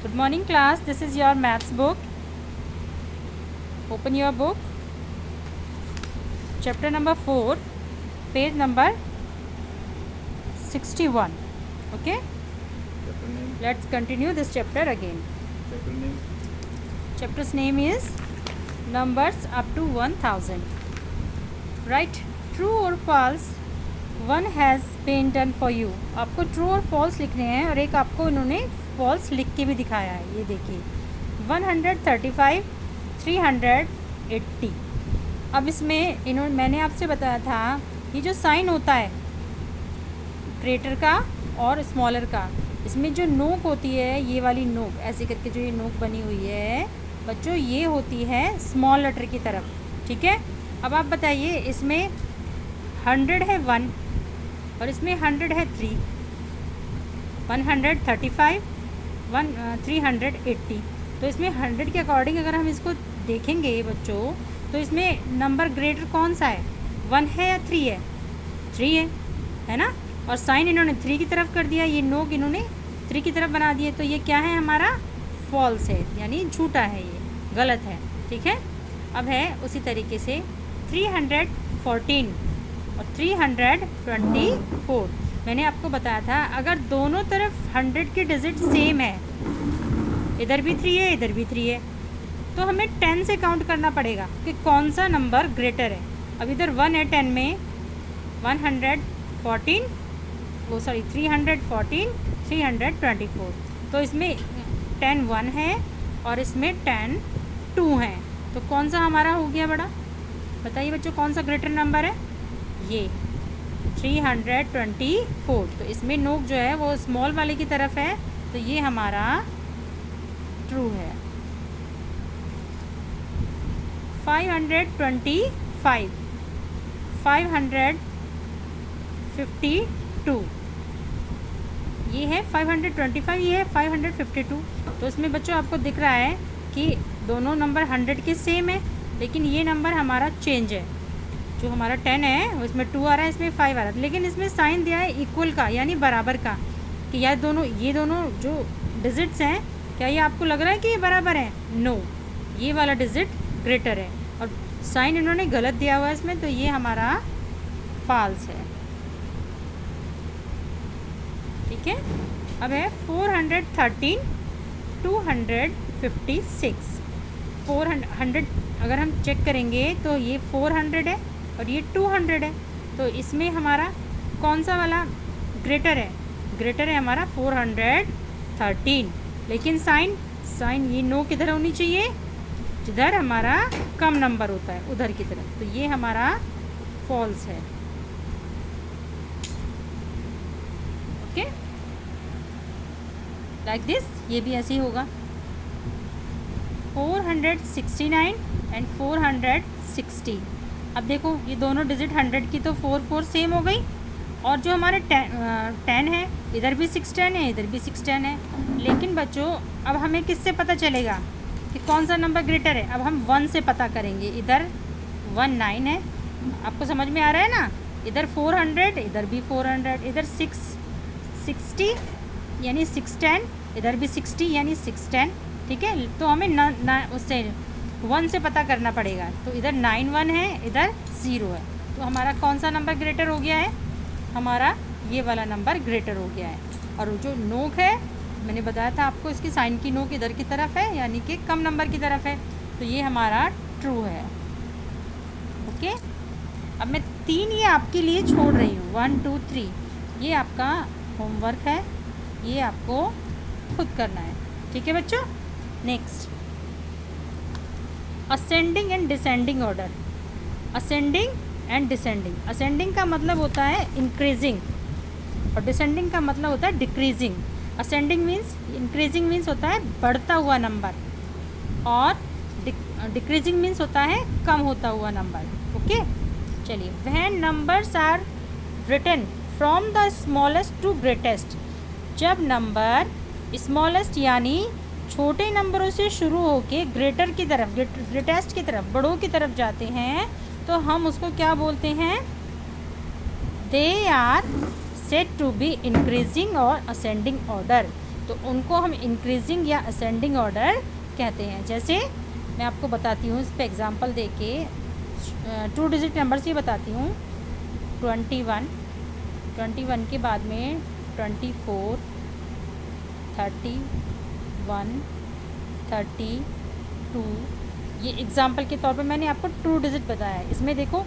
Good morning class, this is your maths book. Open your book. Chapter number 4, page number 61. Okay, Chapter name. let's continue this chapter again. Chapter name. Chapter's name is Numbers up to 1000. Write true or false. One has been done for you. आपको true और false लिखने हैं और एक आपको इन्होंने false लिख के भी दिखाया है. ये देखिए 135, 380. अब इसमें मैंने आपसे बताया था ये जो साइन होता है ग्रेटर का और स्मॉलर का, इसमें जो नोक होती है, ये वाली नोक ऐसे करके जो ये नोक बनी हुई है बच्चों, ये होती है स्मॉल लेटर की तरफ. ठीक है. अब आप बताइए, इसमें 100 है 1 और इसमें 100 है 3. 135, 380. तो इसमें 100 के अकॉर्डिंग अगर हम इसको देखेंगे बच्चों, तो इसमें नंबर ग्रेटर कौन सा है, 1 है या 3 है? 3 है ना. और साइन इन्होंने 3 की तरफ कर दिया, ये नोक इन्होंने 3 की तरफ बना दिए, तो ये क्या है हमारा, फॉल्स है, यानी झूठा है, ये गलत है. ठीक है. अब है उसी तरीके से 314 और 324. मैंने आपको बताया था अगर दोनों तरफ 100 की डिजिट सेम है, इधर भी 3 है इधर भी 3 है, तो हमें 10 से काउंट करना पड़ेगा कि कौन सा नंबर ग्रेटर है. अब इधर 1 है 10 में, 314, 324. तो इसमें 10 1 है और इसमें 10 2 है. तो कौन सा हमारा हो गया बड़ा, बताइए बच्चों, कौन सा ग्रेटर नंबर है? ये 324. तो इसमें नोक जो है वो स्मॉल वाले की तरफ है, तो ये हमारा ट्रू है. 525, 552, ये है 525, ये है 552. तो इसमें बच्चों आपको दिख रहा है कि दोनों नंबर 100 के सेम है, लेकिन ये नंबर हमारा चेंज है. जो हमारा 10 है वो इसमें 2 आ रहा है, इसमें 5 आ रहा है, लेकिन इसमें साइन दिया है इक्वल का, यानी बराबर का, कि ये दोनों जो डिजिट्स हैं, क्या ये आपको लग रहा है कि ये बराबर है? नो, ये वाला डिजिट ग्रेटर है और साइन इन्होंने गलत दिया हुआ है इसमें, तो ये हमारा फॉल्स है. ठीक है. अब है 413, 256. 400 अगर हम चेक करेंगे तो ये 400 है और ये 200 है, तो इसमें हमारा कौन सा वाला ग्रेटर है? ग्रेटर है हमारा 413. लेकिन साइन ये नो किधर होनी चाहिए, जिधर हमारा कम नंबर होता है उधर की तरफ, तो ये हमारा फॉल्स है. Okay, like this. ये भी ऐसे ही होगा. 469 एंड 460. अब देखो ये दोनों डिजिट 100 की, तो 4 सेम हो गई, और जो हमारे 10 है, इधर भी 610 है इधर भी 610 है. लेकिन बच्चों अब हमें किससे पता चलेगा कि कौन सा नंबर ग्रेटर है? अब हम 1 से पता करेंगे. इधर 19 है, आपको समझ में आ रहा है ना. इधर 400, इधर भी 400, इधर 660 यानी 610, इधर भी 60 यानी 610. ठीक है. तो हमें उससे 1 से पता करना पड़ेगा. तो इधर 9 1 है, इधर 0 है, तो हमारा कौन सा नंबर ग्रेटर हो गया है? हमारा ये वाला नंबर ग्रेटर हो गया है. और जो नोक है, मैंने बताया था आपको, इसकी साइन की नोक इधर की तरफ है, यानी कि कम नंबर की तरफ है, तो ये हमारा ट्रू है. ओके. अब मैं 3 ये आपके लिए छोड़ रही हूँ, 1 2 3. ये आपका होमवर्क है, ये आपको खुद करना है. ठीक है बच्चों. Next, ascending and descending order. Ascending and descending. Ascending का मतलब होता है इंक्रीजिंग और डिसेंडिंग का मतलब होता है decreasing. Ascending means, increasing means होता है बढ़ता हुआ नंबर, और डिक्रीजिंग मीन्स होता है कम होता हुआ नंबर. ओके. चलिए, when numbers are written from the smallest to greatest. जब नंबर स्मॉलेस्ट यानी छोटे नंबरों से शुरू होके ग्रेटर की तरफ, ग्रेटेस्ट की तरफ, बड़ों की तरफ जाते हैं, तो हम उसको क्या बोलते हैं? They are said to be increasing और असेंडिंग ऑर्डर. तो उनको हम इंक्रीजिंग या असेंडिंग ऑर्डर कहते हैं। जैसे मैं आपको बताती हूँ, इस पे एग्जांपल दे के 2 डिजिट नंबर्स ही बताती हूँ। 21 के बाद में 24, 31, 32, ये एग्जांपल के तौर पे मैंने आपको 2 डिजिट बताया है। इसमें देखो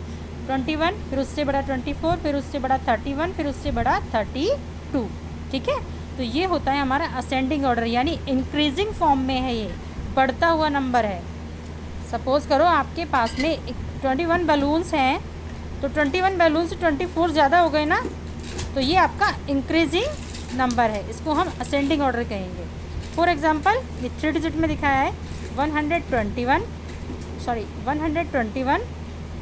21, फिर उससे बड़ा 24, फिर उससे बड़ा 31, फिर उससे बड़ा 32, ठीक है। तो ये होता है हमारा असेंडिंग ऑर्डर, यानी इंक्रीजिंग फॉर्म में है, ये बढ़ता हुआ नंबर है। सपोज़ करो आपके पास में 21 बैलून्स हैं, तो 21 बैलून से 24 ज़्यादा हो गए ना, तो ये आपका इंक्रीजिंग नंबर है, इसको हम असेंडिंग ऑर्डर कहेंगे। फॉर एग्जांपल ये 3 डिजिट में दिखाया है 121,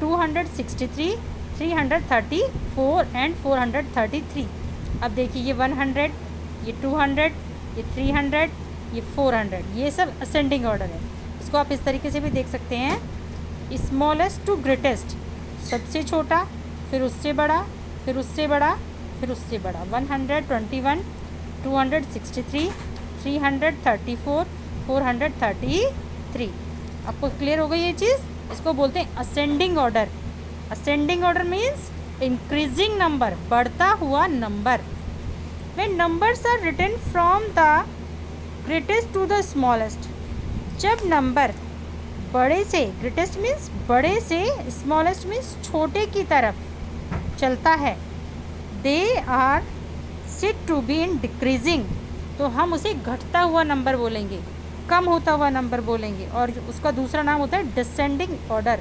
263, 334 एंड 433। अब देखिए ये 100, ये 200, ये 300, ये 400, ये सब असेंडिंग ऑर्डर है। इसको आप इस तरीके से भी देख सकते हैं, स्मॉलेस्ट टू ग्रेटेस्ट, सबसे छोटा, फिर उससे बड़ा, फिर उससे बड़ा, फिर उससे बड़ा। 121, 263, 334, 433। आपको क्लियर हो गई ये चीज़? इसको बोलते हैं ascending order. Ascending order means increasing number, बढ़ता हुआ number. When numbers are written from the greatest to the smallest, जब नंबर बड़े से, ग्रेटेस्ट मीन्स बड़े से, स्मॉलेस्ट मीन्स छोटे की तरफ चलता है, they are said to be in decreasing, तो हम उसे घटता हुआ नंबर बोलेंगे, कम होता हुआ नंबर बोलेंगे। और उसका दूसरा नाम होता है descending order.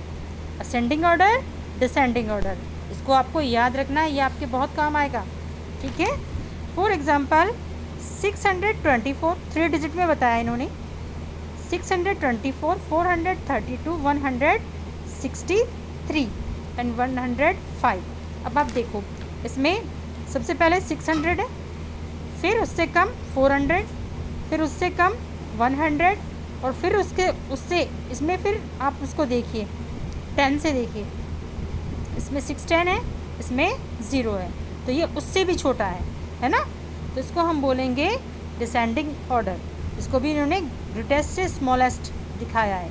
Ascending order, descending order, इसको आपको याद रखना है, ये आपके बहुत काम आएगा, ठीक है। फॉर एग्जांपल 624, 3 डिजिट में बताया इन्होंने, 624, 432, 163 एंड 105। अब आप देखो, इसमें सबसे पहले 600 है, फिर उससे कम 400, फिर उससे कम 100, और फिर उससे इसमें फिर आप उसको देखिए 10 से देखिए, इसमें 610 है, इसमें 0 है, तो ये उससे भी छोटा है ना। तो इसको हम बोलेंगे डिसेंडिंग ऑर्डर। इसको भी इन्होंने ग्रेटेस्ट से स्मॉलेस्ट दिखाया है।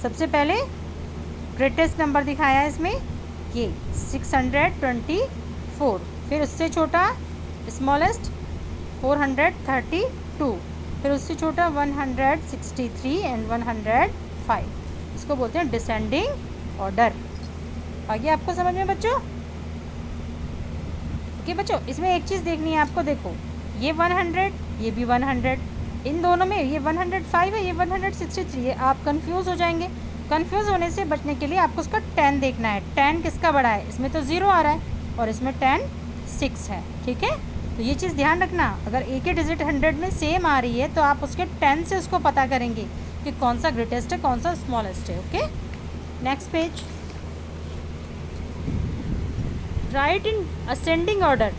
सबसे पहले ग्रेटेस्ट नंबर दिखाया है इसमें ये 624, फिर उससे छोटा स्मॉलेस्ट 432, फिर उससे छोटा 163 एंड 105। इसको बोलते हैं डिसेंडिंग ऑर्डर। आगे आपको समझ में बच्चों? ओके बच्चों, इसमें एक चीज़ देखनी है आपको, देखो ये 100, ये भी 100, इन दोनों में ये 105 है, ये 163 है, आप कंफ्यूज हो जाएंगे। कंफ्यूज होने से बचने के लिए आपको उसका 10 देखना है, 10 किसका बड़ा है, इसमें तो 0 आ रहा है और इसमें 10 6 है, ठीक है। तो ये चीज़ ध्यान रखना, अगर एक ही डिजिट 100 में सेम आ रही है तो आप उसके 10 से उसको पता करेंगे कि कौन सा ग्रेटेस्ट है, कौन सा स्मॉलेस्ट है। Okay, next page. Write in ascending order,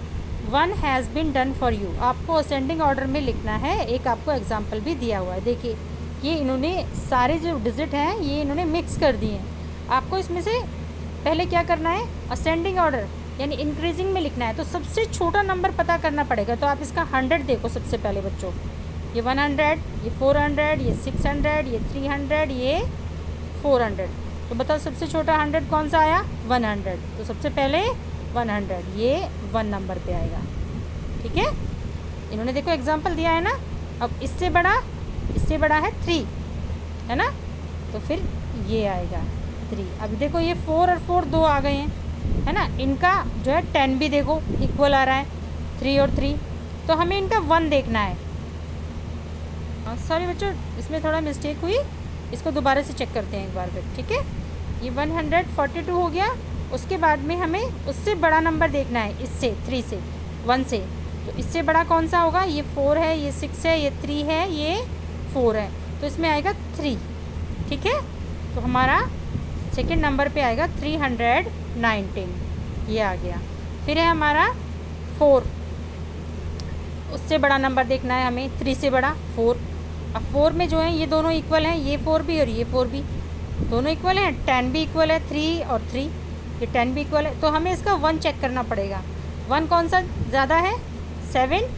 1 has been done for you. आपको असेंडिंग ऑर्डर में लिखना है। एक आपको एग्जाम्पल भी दिया हुआ है, देखिए ये इन्होंने सारे जो डिजिट हैं ये इन्होंने मिक्स कर दिए हैं। आपको इसमें से पहले क्या करना है, असेंडिंग ऑर्डर यानी इंक्रीजिंग में लिखना है, तो सबसे छोटा नंबर पता करना पड़ेगा। तो आप इसका 100 देखो सबसे पहले बच्चों, ये 100, ये 400, ये 600, ये 300, ये 400। तो बताओ सबसे छोटा 100 कौन सा आया, 100। तो सबसे पहले 100, ये 1 नंबर पे आएगा, ठीक है। इन्होंने देखो एग्जाम्पल दिया है ना। अब इससे बड़ा है 3, है ना, तो फिर ये आएगा 3। अभी देखो ये 4 और 4 2 आ गए हैं, है ना। इनका जो है 10 भी देखो इक्वल आ रहा है, 3 और 3, तो हमें इनका 1 देखना है। सॉरी बच्चों, इसमें थोड़ा मिस्टेक हुई, इसको दोबारा से चेक करते हैं एक बार फिर, ठीक है। ये 142 हो गया। उसके बाद में हमें उससे बड़ा नंबर देखना है, इससे 3 से 1 से। तो इससे बड़ा कौन सा होगा, ये 4 है, ये 6 है, ये 3 है, ये 4 है, तो इसमें आएगा 3, ठीक है। तो हमारा सेकंड नंबर पे आएगा 319, ये आ गया। फिर है हमारा 4, उससे बड़ा नंबर देखना है हमें, 3 से बड़ा 4। अब 4 में जो है ये दोनों इक्वल हैं, ये 4 भी और ये 4 भी दोनों इक्वल हैं, 10 भी इक्वल है, 3 और 3, ये 10 भी इक्वल है। तो हमें इसका 1 चेक करना पड़ेगा। 1 कौन सा ज़्यादा है, 7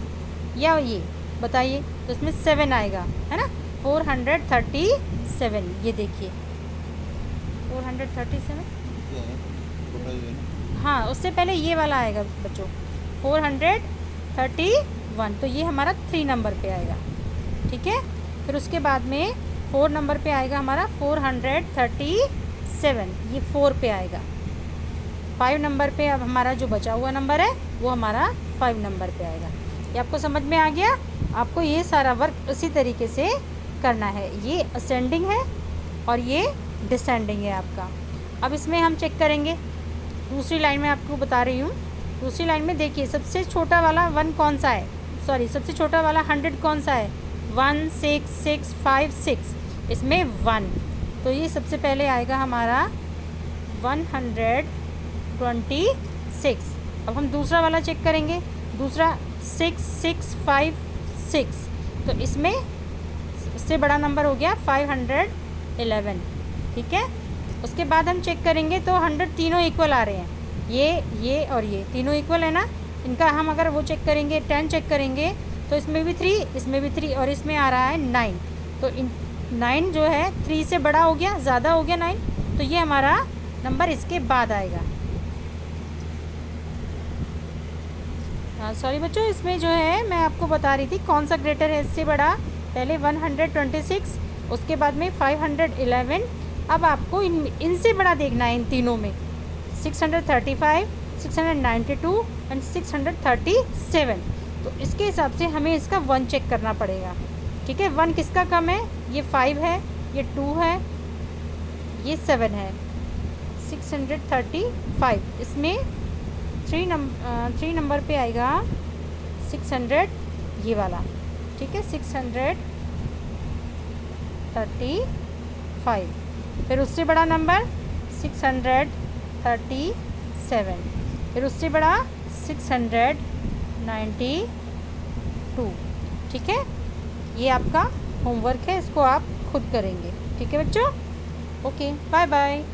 या ये बताइए। तो इसमें 7 आएगा, है ना, 437। ये देखिए 437, हाँ उससे पहले ये वाला आएगा बच्चों 431, तो ये हमारा 3 नंबर पे आएगा, ठीक है। फिर उसके बाद में 4 नंबर पे आएगा हमारा 437, ये 4 पे आएगा। 5 नंबर पे अब हमारा जो बचा हुआ नंबर है वो हमारा 5 नंबर पे आएगा। ये आपको समझ में आ गया? आपको ये सारा वर्क उसी तरीके से करना है। ये असेंडिंग है और ये डिसेंडिंग है आपका। अब इसमें हम चेक करेंगे, दूसरी लाइन में आपको बता रही हूँ। दूसरी लाइन में देखिए सबसे छोटा वाला 1 कौन सा है, सॉरी सबसे छोटा वाला 100 कौन सा है, 1 6 6 5 6, इसमें 1, तो ये सबसे पहले आएगा हमारा 126। अब हम दूसरा वाला चेक करेंगे, दूसरा 6 6 5 6, तो इसमें इससे बड़ा नंबर हो गया 511, ठीक है। उसके बाद हम चेक करेंगे तो 100 तीनों इक्वल आ रहे हैं, ये और ये तीनों इक्वल है ना। इनका हम अगर वो चेक करेंगे 10 चेक करेंगे तो इसमें भी 3, इसमें भी 3 और इसमें आ रहा है 9, तो 9 जो है 3 से बड़ा हो गया, ज़्यादा हो गया 9, तो ये हमारा नंबर इसके बाद आएगा। सॉरी बच्चों, इसमें जो है मैं आपको बता रही थी कौन सा ग्रेटर है इससे बड़ा। पहले 126, उसके बाद में 511। अब आपको इनसे बड़ा देखना है इन तीनों में, 635, 692 एंड 637। तो इसके हिसाब से हमें इसका 1 चेक करना पड़ेगा, ठीक है। 1 किसका कम है, ये 5 है, ये 2 है, ये 7 है, 635, इसमें 3 नंबर पे आएगा 600, ये वाला, ठीक है, 635। फिर उससे बड़ा नंबर 637, फिर उससे बड़ा 692, ठीक है। ये आपका होमवर्क है, इसको आप खुद करेंगे, ठीक है बच्चों। Okay, bye bye.